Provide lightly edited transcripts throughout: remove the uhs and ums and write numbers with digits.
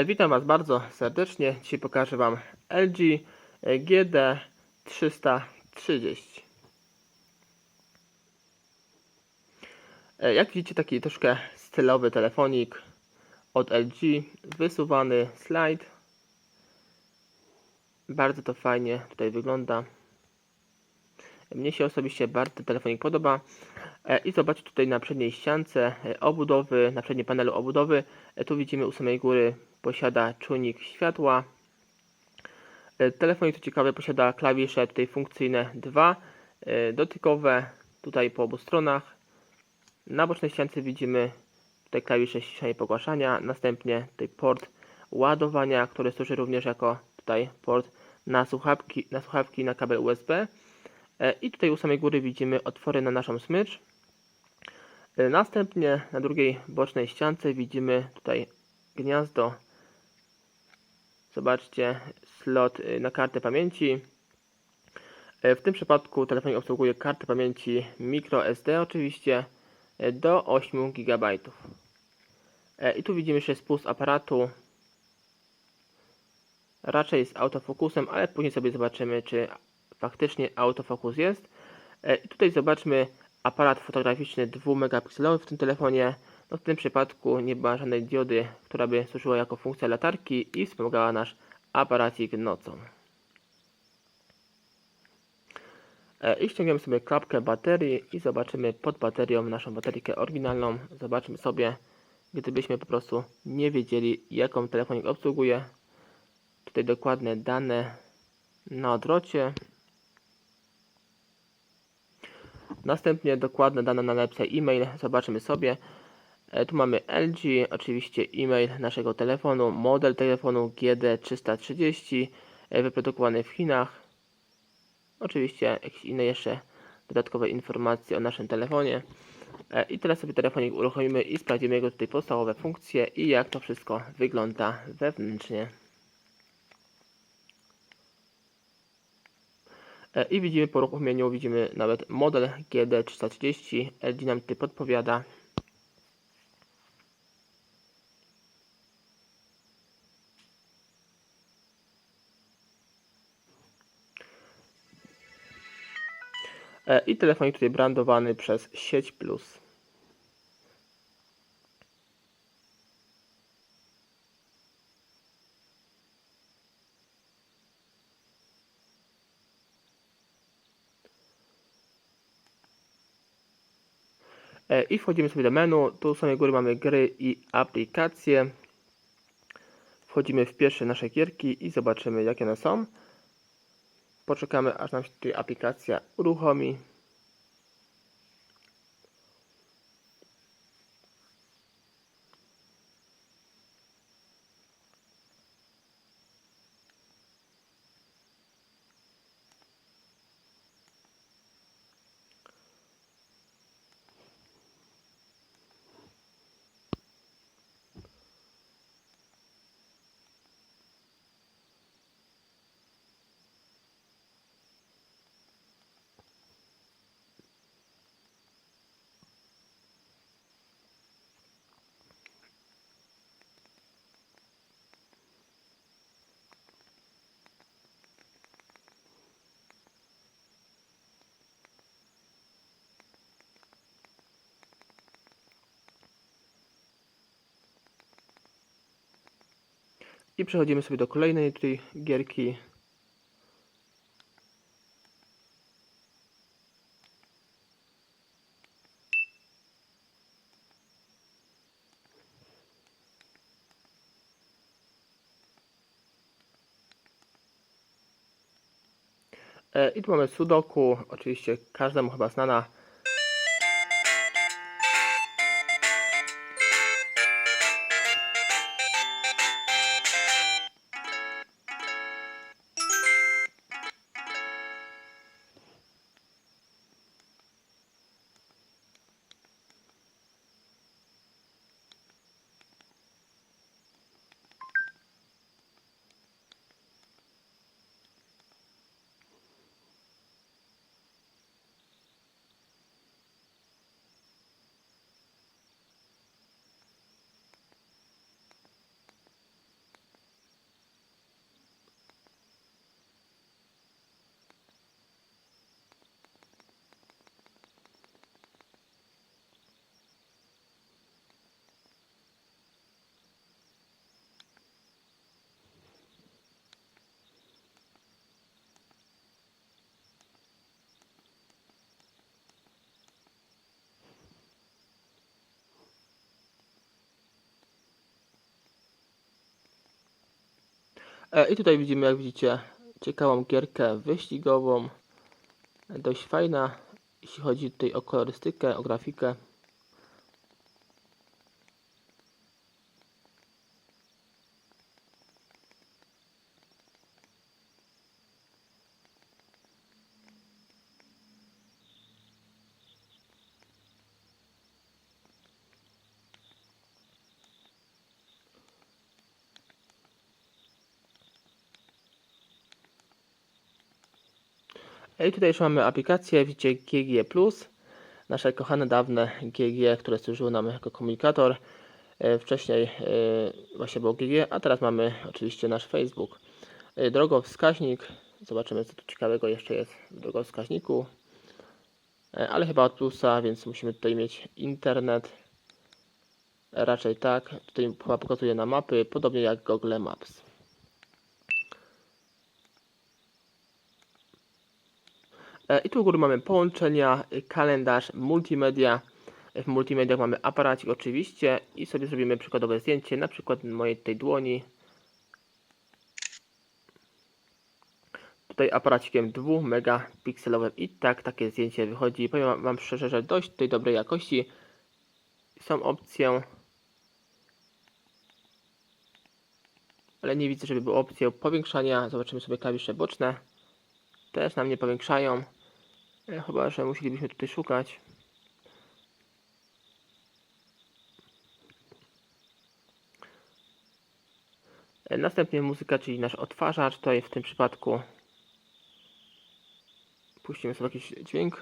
Witam Was bardzo serdecznie. Dzisiaj pokażę Wam LG GD330. Jak widzicie, taki troszkę stylowy telefonik od LG, wysuwany slajd. Bardzo to fajnie tutaj wygląda. Mnie się osobiście bardzo ten telefonik podoba. I zobaczcie tutaj na przedniej ściance obudowy, na przednim panelu obudowy. Tu widzimy u samej góry posiada czujnik światła. Telefonik, co ciekawe, posiada klawisze tutaj funkcyjne 2, dotykowe tutaj po obu stronach. Na bocznej ściance widzimy tutaj klawisze ściszania i pogłaszania, następnie tutaj port ładowania, który służy również jako tutaj port na słuchawki na kabel USB. I tutaj u samej góry widzimy otwory na naszą smycz. Następnie na drugiej bocznej ściance widzimy tutaj gniazdo. Zobaczcie, slot na kartę pamięci. W tym przypadku telefonik obsługuje kartę pamięci microSD oczywiście do 8 GB. I tu widzimy jeszcze spust aparatu, raczej z autofokusem, ale później sobie zobaczymy, czy faktycznie autofokus jest. I tutaj zobaczmy aparat fotograficzny 2-megapikselowy w tym telefonie. No w tym przypadku nie ma żadnej diody, która by służyła jako funkcja latarki i wspomagała nasz aparacik nocą. I ściągniemy sobie klapkę baterii i zobaczymy pod baterią naszą baterykę oryginalną. Zobaczmy sobie, gdybyśmy po prostu nie wiedzieli, jaką telefonik obsługuje. Tutaj dokładne dane na odwrocie. Następnie dokładne dane na nalepce e-mail. Zobaczymy sobie. Tu mamy LG, oczywiście e-mail naszego telefonu, model telefonu GD330, wyprodukowany w Chinach. Oczywiście jakieś inne jeszcze dodatkowe informacje o naszym telefonie. I teraz sobie telefonik uruchomimy i sprawdzimy jego tutaj podstawowe funkcje i jak to wszystko wygląda wewnętrznie. I widzimy po uruchomieniu, widzimy nawet model GD330. LG nam tutaj podpowiada. I telefonik tutaj brandowany przez sieć Plus. I wchodzimy sobie do menu. Tu z samej góry mamy gry i aplikacje. Wchodzimy w pierwsze nasze gierki i zobaczymy, jakie one są. Poczekamy, aż nam się tutaj aplikacja uruchomi. I przechodzimy sobie do kolejnej tutaj gierki. I tu mamy Sudoku, oczywiście każdemu chyba znana. I tutaj widzimy, jak widzicie, ciekawą gierkę wyścigową. Dość fajna, jeśli chodzi tutaj o kolorystykę, o grafikę. I tutaj już mamy aplikację, widzicie GG+, nasze kochane dawne GG, które służyło nam jako komunikator. Wcześniej właśnie było GG, a teraz mamy oczywiście nasz Facebook. Drogowskaźnik, zobaczymy, co tu ciekawego jeszcze jest w drogowskaźniku, ale chyba od plusa, więc musimy tutaj mieć internet. Raczej tak, tutaj chyba pokazuje na mapy, podobnie jak Google Maps. I tu u góry mamy połączenia, kalendarz, multimedia. W multimediach mamy aparacik oczywiście i sobie zrobimy przykładowe zdjęcie, na przykład mojej tej dłoni. Tutaj aparacikiem 2 megapikselowym i takie zdjęcie wychodzi. Powiem Wam szczerze, że dość tej dobrej jakości. Są opcje, ale nie widzę, żeby były opcje powiększania. Zobaczymy sobie klawisze boczne. Też nam nie powiększają. Chyba że musielibyśmy tutaj szukać. Następnie muzyka, czyli nasz odtwarzacz. Tutaj w tym przypadku puścimy sobie jakiś dźwięk.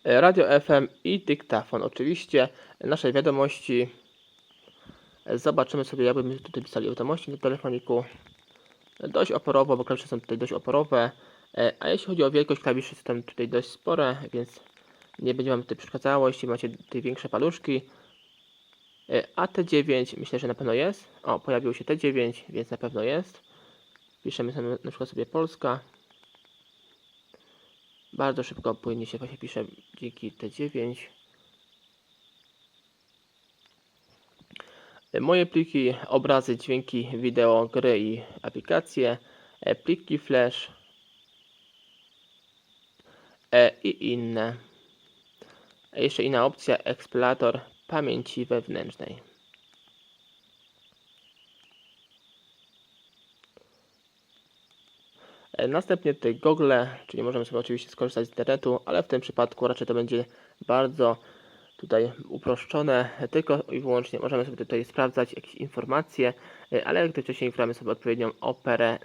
Radio FM i dyktafon. Oczywiście nasze wiadomości. Zobaczymy sobie, jakbyśmy tutaj pisali wiadomości na telefoniku. Dość oporowo, bo klawisze są tutaj dość oporowe. A jeśli chodzi o wielkość klawiszy, są tutaj dość spore, więc nie będzie Wam tutaj przeszkadzało, jeśli macie tutaj większe paluszki. A T9 myślę, że na pewno jest. O, pojawiło się T9, więc na pewno jest. Piszemy sobie, na przykład sobie Polska. Bardzo szybko, płynnie się właśnie pisze dzięki T9. Moje pliki, obrazy, dźwięki, wideo, gry i aplikacje, pliki flash i inne. Jeszcze inna opcja, eksplorator pamięci wewnętrznej. Następnie tutaj Google, czyli możemy sobie oczywiście skorzystać z internetu, ale w tym przypadku raczej to będzie bardzo tutaj uproszczone, tylko i wyłącznie możemy sobie tutaj sprawdzać jakieś informacje, ale jak wcześniej wgramy sobie odpowiednią operę,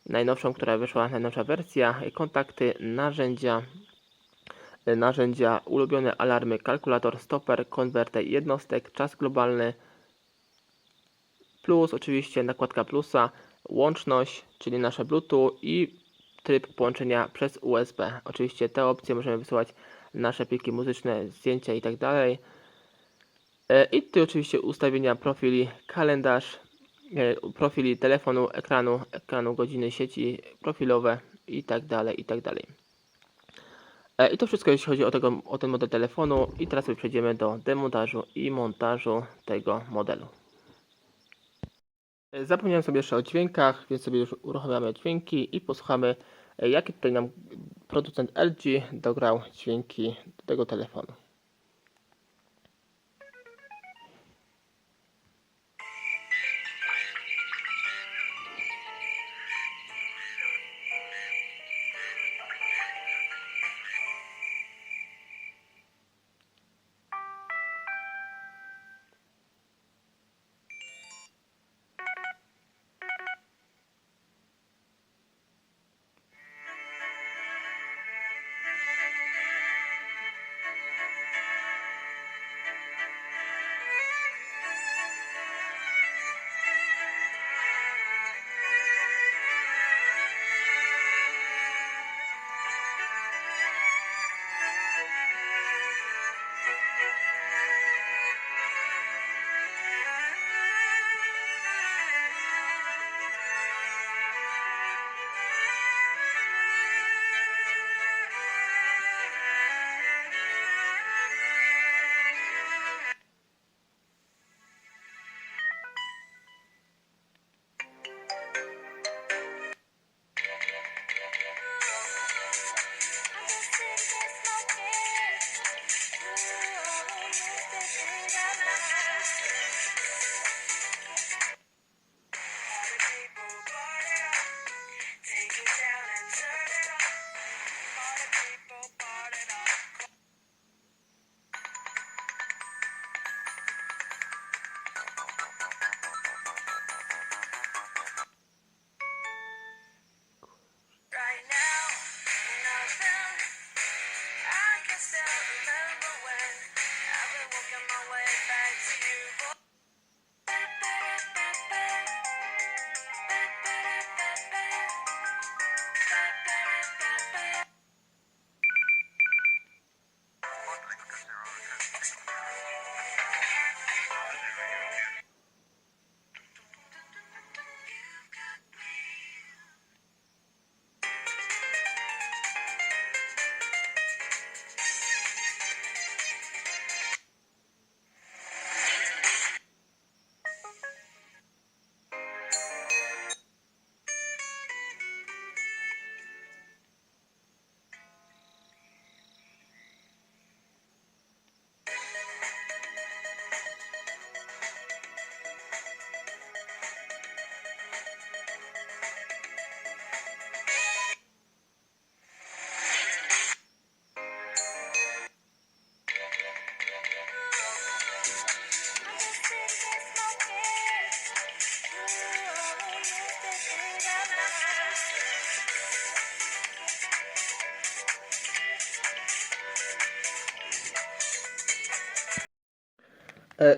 najnowszą, która wyszła, najnowsza wersja, kontakty, narzędzia, ulubione alarmy, kalkulator, stoper, konwerter jednostek, czas globalny, plus oczywiście nakładka plusa, łączność, czyli nasze Bluetooth i tryb połączenia przez USB. Oczywiście te opcje możemy wysyłać nasze pliki muzyczne, zdjęcia itd. I tutaj oczywiście ustawienia profili, kalendarz, profili telefonu, ekranu godziny, sieci profilowe itd. I to wszystko jeśli chodzi o ten model telefonu. I teraz sobie przejdziemy do demontażu i montażu tego modelu. Zapomniałem sobie jeszcze o dźwiękach, więc sobie już uruchamiamy dźwięki i posłuchamy, jakie tutaj nam producent LG dograł dźwięki do tego telefonu.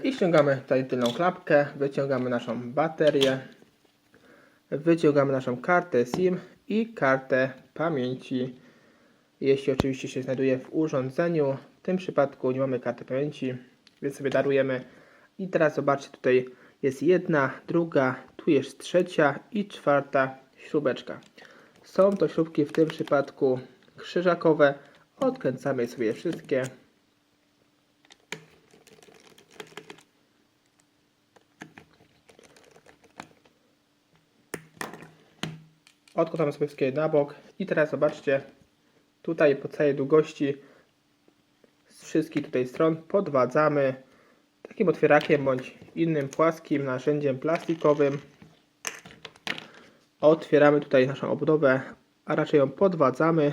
I ściągamy tutaj tylną klapkę, wyciągamy naszą baterię, wyciągamy naszą kartę SIM i kartę pamięci, jeśli oczywiście się znajduje w urządzeniu. W tym przypadku nie mamy karty pamięci, więc sobie darujemy. I teraz zobaczcie, tutaj jest jedna, druga, tu jest trzecia i czwarta śrubeczka. Są to śrubki w tym przypadku krzyżakowe. Odkręcamy sobie je wszystkie. Odkładamy sobie wszystkie na bok i teraz zobaczcie, tutaj po całej długości z wszystkich tutaj stron podwadzamy takim otwierakiem bądź innym płaskim narzędziem plastikowym. Otwieramy tutaj naszą obudowę, a raczej ją podwadzamy.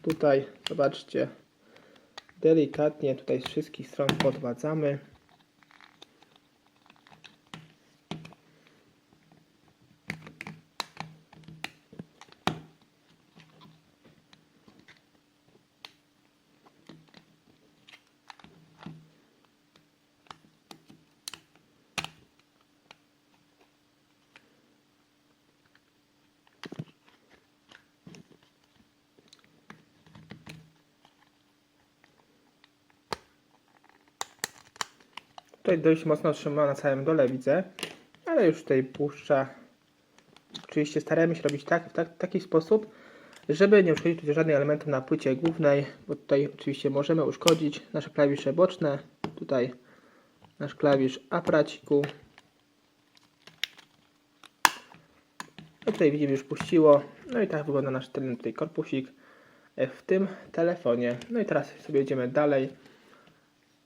Tutaj zobaczcie, delikatnie tutaj z wszystkich stron podwadzamy. Tutaj dość mocno trzyma na całym dole, widzę, ale już tutaj puszcza. Oczywiście staramy się robić w taki sposób, żeby nie uszkodzić tutaj żadnych elementów na płycie głównej, bo tutaj oczywiście możemy uszkodzić nasze klawisze boczne. Tutaj nasz klawisz aparaciku. No tutaj widzimy, już puściło. No i tak wygląda nasz tylny tutaj korpusik w tym telefonie. No i teraz sobie jedziemy dalej.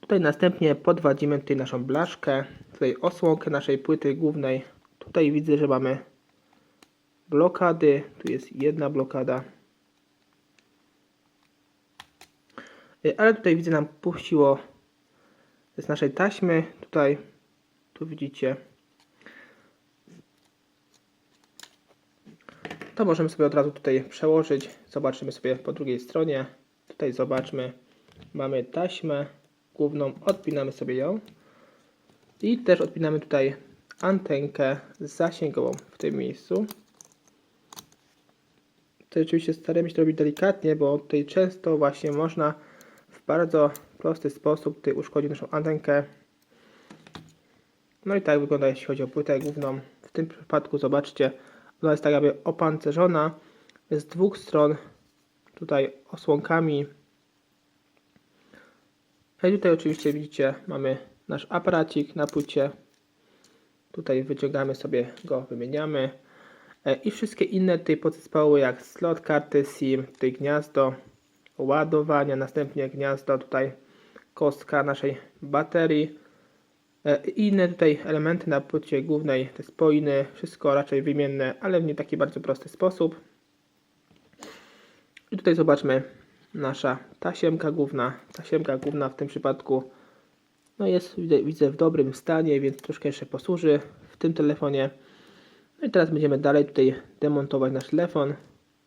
Tutaj następnie podwadzimy tutaj naszą blaszkę, tutaj osłonkę naszej płyty głównej. Tutaj widzę, że mamy blokady, tu jest jedna blokada. Ale tutaj widzę, nam puściło z naszej taśmy, tutaj, tu widzicie. To możemy sobie od razu tutaj przełożyć. Zobaczymy sobie po drugiej stronie. Tutaj zobaczmy, mamy taśmę główną, odpinamy sobie ją i też odpinamy tutaj antenkę zasięgową w tym miejscu. Tutaj oczywiście staramy się to robić delikatnie, bo tutaj często właśnie można w bardzo prosty sposób tutaj uszkodzić naszą antenkę. No i tak wygląda, jeśli chodzi o płytę główną. W tym przypadku zobaczcie, ona jest tak jakby opancerzona z dwóch stron tutaj osłonkami. I tutaj oczywiście widzicie, mamy nasz aparacik na płycie. Tutaj wyciągamy sobie go, wymieniamy. I wszystkie inne tutaj podzespoły, jak slot karty SIM, tutaj gniazdo ładowania, następnie gniazdo, tutaj kostka naszej baterii. I inne tutaj elementy na płycie głównej, te spoiny, wszystko raczej wymienne, ale w nie taki bardzo prosty sposób. I tutaj zobaczmy nasza tasiemka główna. Tasiemka główna w tym przypadku no jest, widzę, w dobrym stanie, więc troszkę jeszcze posłuży w tym telefonie. No i teraz będziemy dalej tutaj demontować nasz telefon.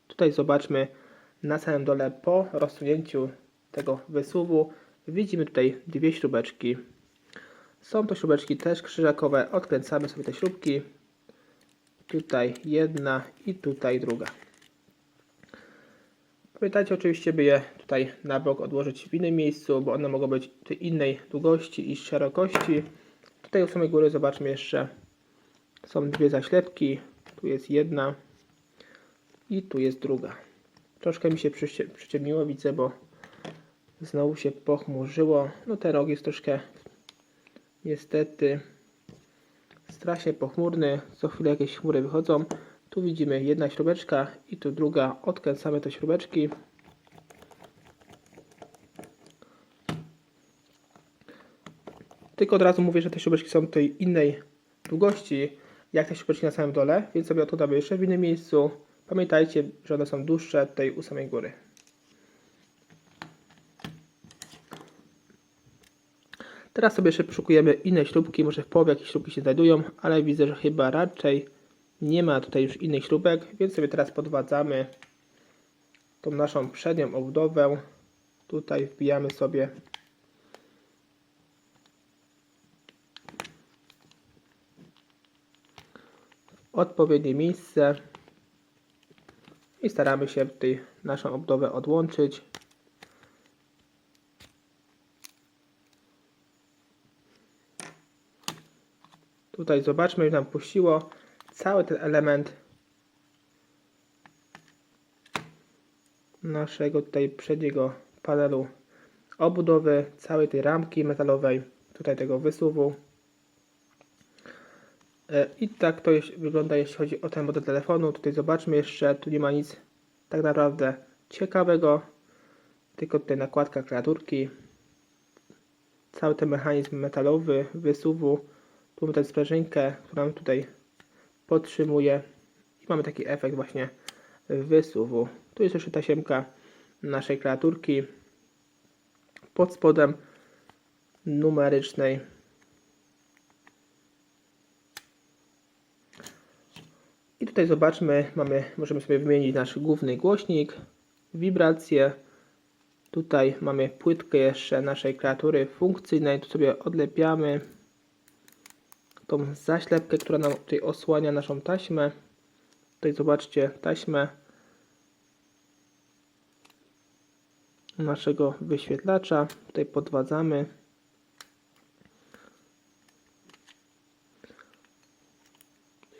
Tutaj zobaczmy na samym dole po rozsunięciu tego wysuwu widzimy tutaj dwie śrubeczki. Są to śrubeczki też krzyżakowe. Odkręcamy sobie te śrubki. Tutaj jedna i tutaj druga. Pamiętajcie oczywiście, by je tutaj na bok odłożyć w innym miejscu, bo one mogą być innej długości i szerokości. Tutaj u samej góry zobaczmy jeszcze, są dwie zaślepki. Tu jest jedna i tu jest druga. Troszkę mi się przyciemniło, widzę, bo znowu się pochmurzyło. No ten rok jest troszkę niestety strasznie pochmurny. Co chwilę jakieś chmury wychodzą. Tu widzimy jedna śrubeczka i tu druga. Odkręcamy te śrubeczki. Tylko od razu mówię, że te śrubeczki są tej innej długości jak te śrubeczki na samym dole, więc sobie to damy jeszcze w innym miejscu. Pamiętajcie, że one są dłuższe tutaj u samej góry. Teraz sobie jeszcze przeszukujemy inne śrubki, może w połowie jakieś śrubki się znajdują, ale widzę, że chyba raczej nie ma tutaj już innych śrubek, więc sobie teraz podwadzamy tą naszą przednią obudowę. Tutaj wbijamy sobie w odpowiednie miejsce i staramy się tutaj naszą obudowę odłączyć. Tutaj zobaczmy, że nam puściło cały ten element naszego tutaj przedniego panelu obudowy, całej tej ramki metalowej, tutaj tego wysuwu. I tak to wygląda, jeśli chodzi o ten model telefonu. Tutaj zobaczmy jeszcze, tu nie ma nic tak naprawdę ciekawego, tylko tutaj nakładka klawiaturki, cały ten mechanizm metalowy wysuwu. Tu mamy tę sprężynkę, która nam tutaj podtrzymuje i mamy taki efekt właśnie wysuwu. Tu jest jeszcze tasiemka naszej klawiaturki pod spodem numerycznej. I tutaj zobaczmy, możemy sobie wymienić nasz główny głośnik, wibracje. Tutaj mamy płytkę jeszcze naszej klawiatury funkcyjnej, tu sobie odlepiamy tą zaślepkę, która nam tutaj osłania naszą taśmę. Tutaj zobaczcie taśmę naszego wyświetlacza. Tutaj podwadzamy.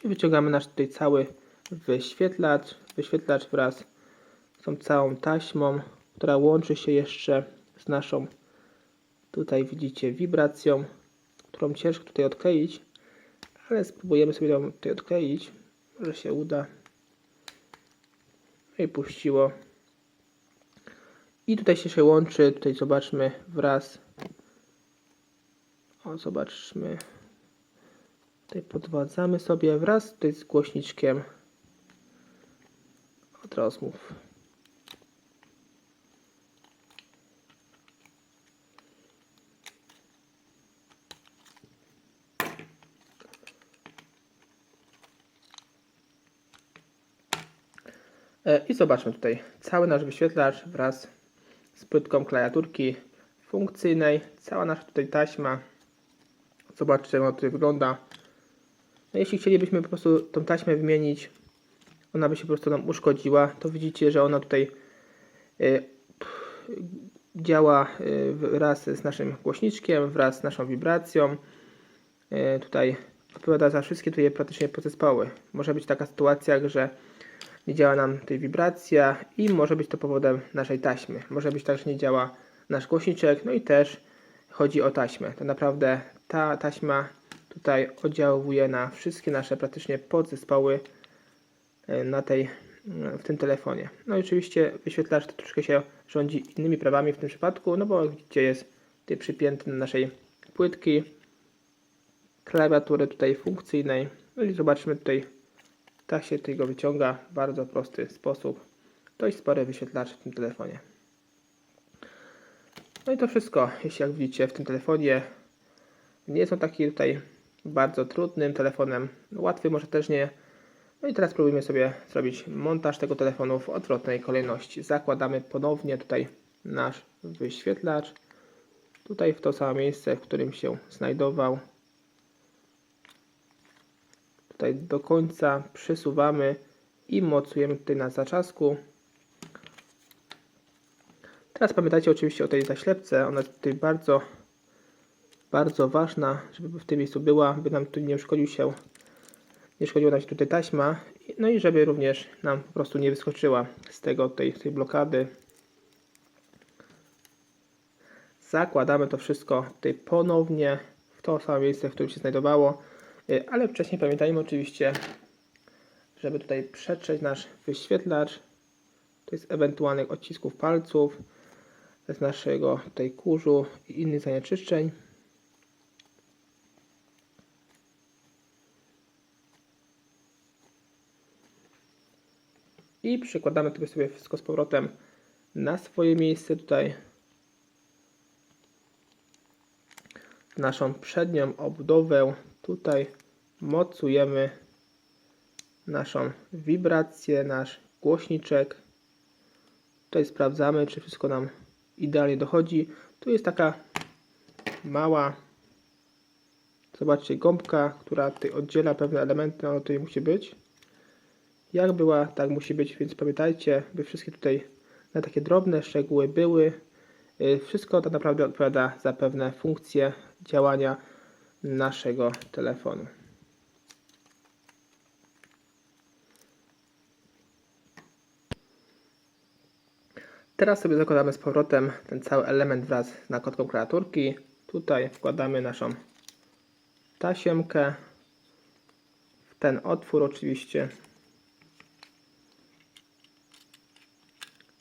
I wyciągamy nasz tutaj cały wyświetlacz wraz z tą całą taśmą, która łączy się jeszcze z naszą, tutaj widzicie, wibracją, którą ciężko tutaj odkleić, ale spróbujemy sobie ją tutaj odkleić, może się uda. No i puściło. I tutaj się łączy, tutaj zobaczmy wraz, zobaczmy, tutaj podwadzamy sobie wraz tutaj z głośniczkiem od rozmów. I zobaczmy tutaj cały nasz wyświetlacz wraz z płytką klawiaturki funkcyjnej, cała nasza tutaj taśma. Zobaczcie, jak ona tutaj wygląda. No, jeśli chcielibyśmy po prostu tą taśmę wymienić, ona by się po prostu nam uszkodziła, to widzicie, że ona tutaj działa wraz z naszym głośniczkiem, wraz z naszą wibracją. Tutaj odpowiada za wszystkie tutaj praktycznie podzespoły. Może być taka sytuacja, że nie działa nam tutaj wibracja i może być to powodem naszej taśmy. Może być tak, że nie działa nasz głośniczek, no i też chodzi o taśmę. To naprawdę ta taśma tutaj oddziałuje na wszystkie nasze praktycznie podzespoły w tym telefonie. No i oczywiście wyświetlacz to troszkę się rządzi innymi prawami w tym przypadku, no bo widzicie, jest tutaj przypięty do naszej płytki. klawiatury tutaj funkcyjnej. No i zobaczmy tutaj, tak się tego wyciąga w bardzo prosty sposób. Dość spory wyświetlacz w tym telefonie. No i to wszystko, jeśli jak widzicie w tym telefonie. Nie jest on taki tutaj bardzo trudnym telefonem, łatwy może też nie. No i teraz spróbujmy sobie zrobić montaż tego telefonu w odwrotnej kolejności. Zakładamy ponownie tutaj nasz wyświetlacz. Tutaj w to samo miejsce, w którym się znajdował. Tutaj do końca przysuwamy i mocujemy tutaj na zaczasku. Teraz pamiętajcie oczywiście o tej zaślepce. Ona jest tutaj bardzo ważna, żeby w tym miejscu była, by nam tu nie szkodziła nam się tutaj taśma. No i żeby również nam po prostu nie wyskoczyła z tej blokady. Zakładamy to wszystko tutaj ponownie w to samo miejsce, w którym się znajdowało, ale wcześniej pamiętajmy oczywiście, żeby tutaj przetrzeć nasz wyświetlacz, to jest ewentualnych odcisków palców z naszego tutaj kurzu i innych zanieczyszczeń. I przykładamy to sobie wszystko z powrotem na swoje miejsce tutaj. Naszą przednią obudowę tutaj mocujemy naszą wibrację, nasz głośniczek. Tutaj sprawdzamy, czy wszystko nam idealnie dochodzi. Tu jest taka mała, zobaczcie, gąbka, która tutaj oddziela pewne elementy, ona tutaj musi być. Jak była, tak musi być, więc pamiętajcie, by wszystkie tutaj na takie drobne szczegóły były. Wszystko tak naprawdę odpowiada za pewne funkcje działania naszego telefonu. Teraz sobie zakładamy z powrotem ten cały element wraz z nakładką klawiaturki. Tutaj wkładamy naszą tasiemkę w ten otwór oczywiście.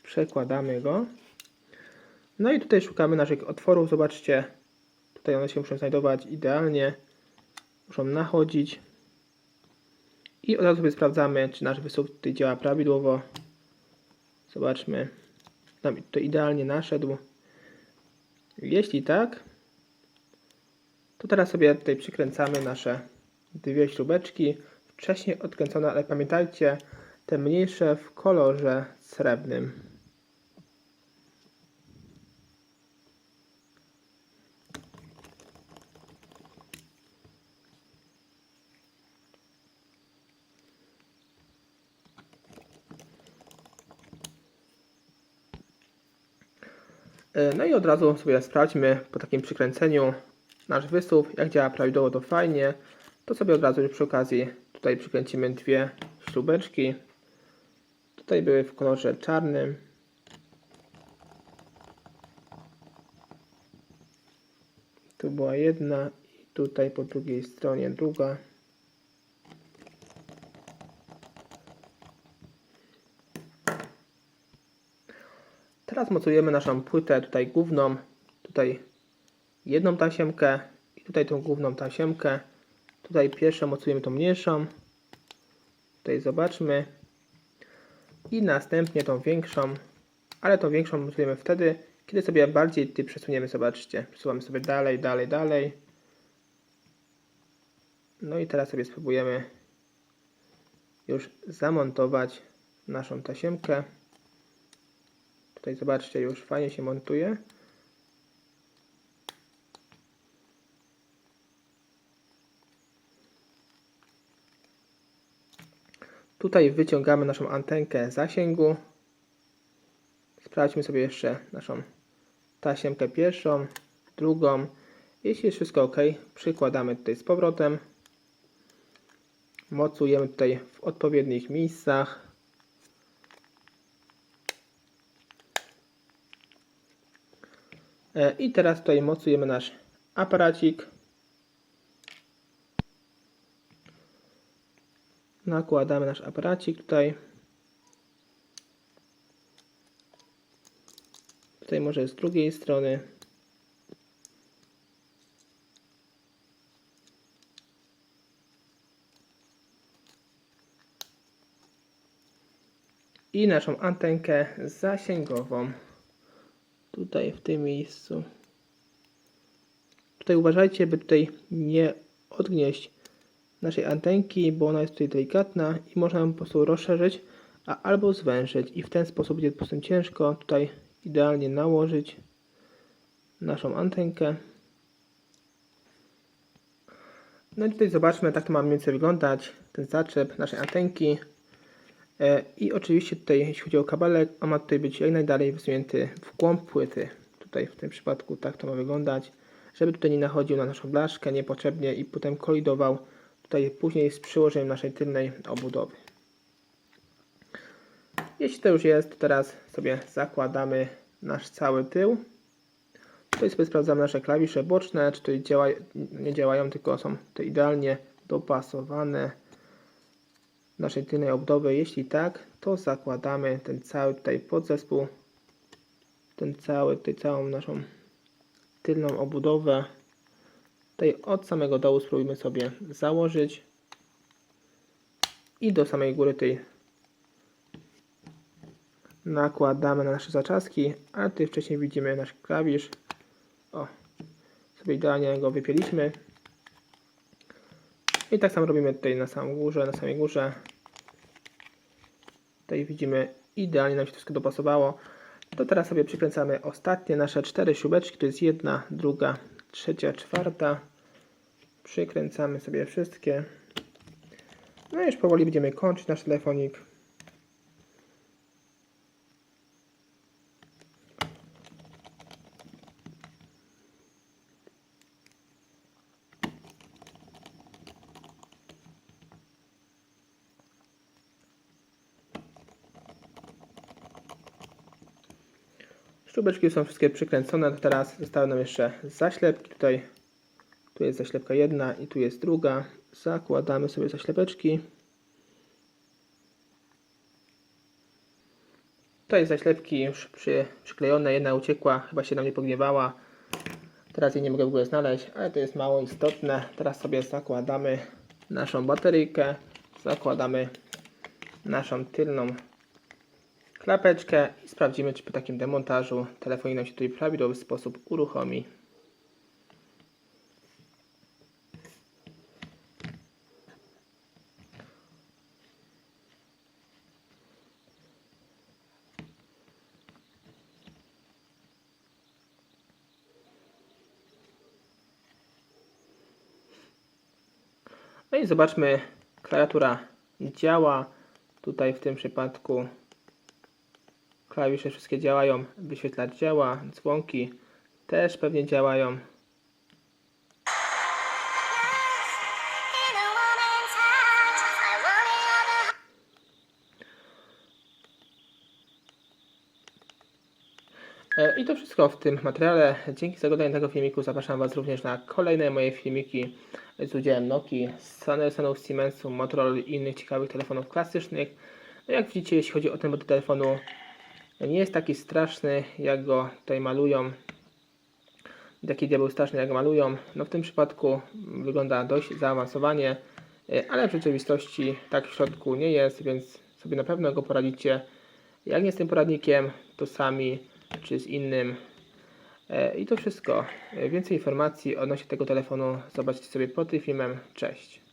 Przekładamy go. No i tutaj szukamy naszych otworów. Zobaczcie, tutaj one się muszą znajdować idealnie. Muszą nachodzić. I od razu sobie sprawdzamy, czy nasz wysuw tutaj działa prawidłowo. Zobaczmy. Nam to idealnie naszedł. Jeśli tak, to teraz sobie tutaj przykręcamy nasze dwie śrubeczki. Wcześniej odkręcone, ale pamiętajcie, te mniejsze w kolorze srebrnym. No i od razu sobie sprawdźmy po takim przykręceniu nasz wysuw, jak działa prawidłowo, to fajnie. To sobie od razu już przy okazji tutaj przykręcimy dwie śrubeczki. Tutaj były w kolorze czarnym. Tu była jedna i tutaj po drugiej stronie druga. Teraz mocujemy naszą płytę tutaj główną, tutaj jedną tasiemkę i tutaj tą główną tasiemkę. Tutaj pierwszą mocujemy tą mniejszą. Tutaj zobaczmy. I następnie tą większą, ale tą większą mocujemy wtedy, kiedy sobie bardziej tutaj przesuniemy, zobaczcie. Przesuwamy sobie dalej, dalej, dalej. No i teraz sobie spróbujemy już zamontować naszą tasiemkę. Tutaj zobaczcie, już fajnie się montuje. Tutaj wyciągamy naszą antenkę zasięgu. Sprawdźmy sobie jeszcze naszą tasiemkę pierwszą, drugą. Jeśli jest wszystko ok, przykładamy tutaj z powrotem. Mocujemy tutaj w odpowiednich miejscach. I teraz tutaj mocujemy nasz aparacik. Nakładamy nasz aparacik tutaj. Tutaj może z drugiej strony. i naszą antenkę zasięgową. Tutaj w tym miejscu. Tutaj uważajcie, by tutaj nie odgnieść naszej antenki, bo ona jest tutaj delikatna i można ją po prostu rozszerzyć, albo zwężyć i w ten sposób będzie po prostu ciężko tutaj idealnie nałożyć naszą antenkę. No i tutaj zobaczmy, tak to ma mniej więcej wyglądać ten zaczep naszej antenki. I oczywiście tutaj, jeśli chodzi o kabelek, on ma tutaj być jak najdalej wysunięty w głąb płyty. Tutaj w tym przypadku tak to ma wyglądać, żeby tutaj nie nachodził na naszą blaszkę niepotrzebnie i potem kolidował tutaj później z przyłożeniem naszej tylnej obudowy. Jeśli to już jest, to teraz sobie zakładamy nasz cały tył. Tutaj sobie sprawdzamy nasze klawisze boczne, czy tutaj nie działają, tylko są tutaj idealnie dopasowane naszej tylnej obudowy. Jeśli tak, to zakładamy ten cały tutaj podzespół, całą naszą tylną obudowę. Tutaj od samego dołu spróbujmy sobie założyć i do samej góry tej nakładamy na nasze zaczaski, ale tutaj wcześniej widzimy nasz klawisz. O, sobie idealnie go wypięliśmy. I tak samo robimy tutaj na samej górze. Tutaj widzimy, idealnie nam się wszystko dopasowało. To teraz sobie przykręcamy ostatnie nasze 4 śrubeczki. To jest 1, 2, 3, 4. Przykręcamy sobie wszystkie. No i już powoli będziemy kończyć nasz telefonik. Śrubeczki są wszystkie przykręcone, to teraz zostały nam jeszcze zaślepki. Tu jest zaślepka 1 i tu jest druga. Zakładamy sobie zaślepeczki. Tutaj zaślepki już przyklejone, jedna uciekła, chyba się nam nie pogniewała. Teraz jej nie mogę w ogóle znaleźć, ale to jest mało istotne. Teraz sobie zakładamy naszą bateryjkę, zakładamy naszą tylną klapeczkę i sprawdzimy, czy po takim demontażu telefonik nam się tutaj w prawidłowy sposób uruchomi. No i zobaczmy, klawiatura działa. Tutaj w tym przypadku klawisze wszystkie działają, wyświetlacz działa, dzwonki też pewnie działają. I to wszystko w tym materiale. Dzięki za oglądanie tego filmiku. Zapraszam Was również na kolejne moje filmiki z udziałem Nokii, Sonów, Siemensu, Motorola i innych ciekawych telefonów klasycznych. No jak widzicie, jeśli chodzi o ten model telefonu, nie jest taki straszny, jak go tutaj malują. Taki diabeł straszny, jak go malują. No w tym przypadku wygląda dość zaawansowanie, ale w rzeczywistości tak w środku nie jest, więc sobie na pewno go poradzicie. Jak nie z tym poradnikiem, to sami czy z innym. I to wszystko. Więcej informacji odnośnie tego telefonu zobaczcie sobie pod tym filmem. Cześć.